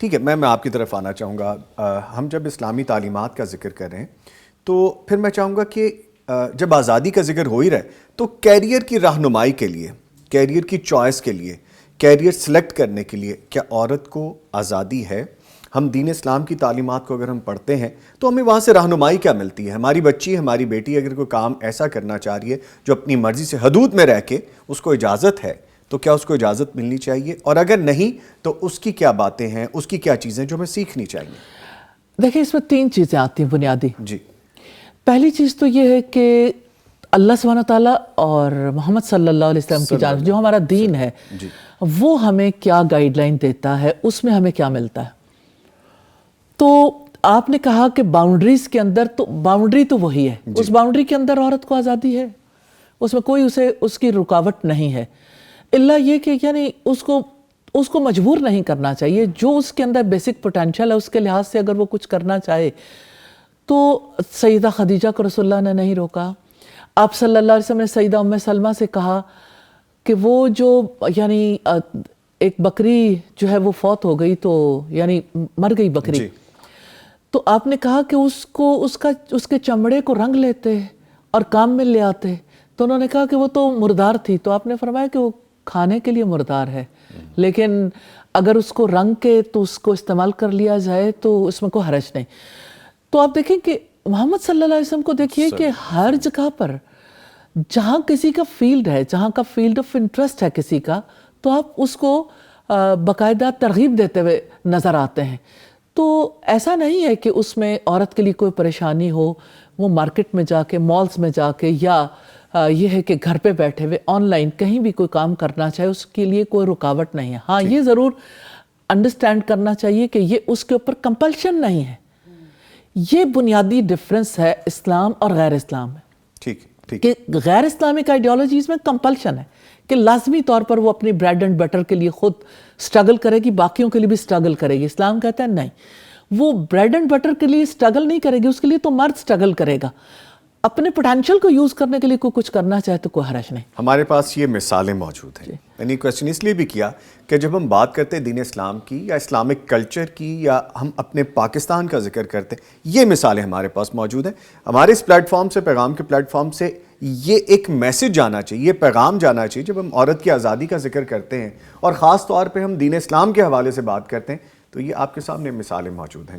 ٹھیک ہے، میں آپ کی طرف آنا چاہوں گا. ہم جب اسلامی تعلیمات کا ذکر کر رہے ہیں تو پھر میں چاہوں گا کہ جب آزادی کا ذکر ہو ہی رہا ہے تو کیریئر کی رہنمائی کے لیے، کیریئر کی چوائس کے لیے، کیریئر سلیکٹ کرنے کے لیے کیا عورت کو آزادی ہے؟ ہم دین اسلام کی تعلیمات کو اگر ہم پڑھتے ہیں تو ہمیں وہاں سے رہنمائی کیا ملتی ہے؟ ہماری بچی، ہماری بیٹی اگر کوئی کام ایسا کرنا چاہ رہی ہے جو اپنی مرضی سے حدود میں رہ کے اس کو اجازت ہے، تو کیا اس کو اجازت ملنی چاہیے؟ اور اگر نہیں تو اس کی کیا باتیں ہیں، اس کی کیا چیزیں جو ہمیں سیکھنی چاہیے؟ دیکھیں، اس میں 3 چیزیں آتی ہیں بنیادی. جی. پہلی چیز تو یہ ہے کہ اللہ سبحانہ تعالیٰ اور محمد صلی اللہ علیہ وسلم کی جانب جو ہمارا دین ہے وہ ہمیں کیا گائیڈ لائن دیتا ہے، اس میں ہمیں کیا ملتا ہے. تو آپ نے کہا کہ باؤنڈریز کے اندر، تو باؤنڈری تو وہی ہے، اس باؤنڈری کے اندر عورت کو آزادی ہے، اس میں کوئی اس کی رکاوٹ نہیں ہے، الا یہ کہ یعنی اس کو مجبور نہیں کرنا چاہیے. جو اس کے اندر بیسک پوٹینشل ہے اس کے لحاظ سے اگر وہ کچھ کرنا چاہے تو سیدہ خدیجہ کو رسول اللہ نے نہیں روکا. آپ صلی اللہ علیہ وسلم نے سیدہ ام سلمہ سے کہا کہ وہ جو یعنی ایک بکری جو ہے وہ فوت ہو گئی، تو یعنی مر گئی بکری، تو آپ نے کہا کہ اس کے چمڑے کو رنگ لیتے اور کام میں لے آتے. تو انہوں نے کہا کہ وہ تو مردار تھی. تو آپ نے فرمایا کہ وہ کھانے کے لیے مردار ہے، لیکن اگر اس کو رنگ کے تو اس کو استعمال کر لیا جائے تو اس میں کوئی حرج نہیں. تو آپ دیکھیں کہ محمد صلی اللہ علیہ وسلم کو دیکھیے کہ ہر جگہ پر جہاں کسی کا فیلڈ ہے، جہاں کا فیلڈ آف انٹرسٹ ہے کسی کا، تو آپ اس کو باقاعدہ ترغیب دیتے ہوئے نظر آتے ہیں. تو ایسا نہیں ہے کہ اس میں عورت کے لیے کوئی پریشانی ہو. وہ مارکیٹ میں جا کے، مالز میں جا کے، یا یہ ہے کہ گھر پہ بیٹھے ہوئے آن لائن کہیں بھی کوئی کام کرنا چاہے، اس کے لیے کوئی رکاوٹ نہیں ہے. ہاں، یہ ضرور انڈرسٹینڈ کرنا چاہیے کہ یہ اس کے اوپر کمپلشن نہیں ہے. یہ بنیادی ڈفرنس ہے اسلام اور غیر اسلام میں. ٹھیک کہ غیر اسلامک آئیڈیالوجیز میں کمپلشن ہے کہ لازمی طور پر وہ اپنی بریڈ اینڈ بٹر کے لیے خود سٹرگل کرے گی، باقیوں کے لیے بھی سٹرگل کرے گی. اسلام کہتا ہے نہیں، وہ بریڈ اینڈ بٹر کے لیے سٹرگل نہیں کرے گی، اس کے لیے تو مرد سٹرگل کرے گا. اپنے پوٹینشل کو یوز کرنے کے لیے کوئی کچھ کرنا چاہے تو کوئی حرج نہیں. ہمارے پاس یہ مثالیں موجود ہیں. میں نے کویسچن اس لیے بھی کیا کہ جب ہم بات کرتے ہیں دین اسلام کی یا اسلامک کلچر کی، یا ہم اپنے پاکستان کا ذکر کرتے ہیں، یہ مثالیں ہمارے پاس موجود ہیں. ہمارے اس پلیٹ فارم سے، پیغام کے پلیٹ فارم سے یہ ایک میسج جانا چاہیے، یہ پیغام جانا چاہیے. جب ہم عورت کی آزادی کا ذکر کرتے ہیں اور خاص طور پہ ہم دین اسلام کے حوالے سے بات کرتے ہیں تو یہ آپ کے سامنے مثالیں موجود ہیں.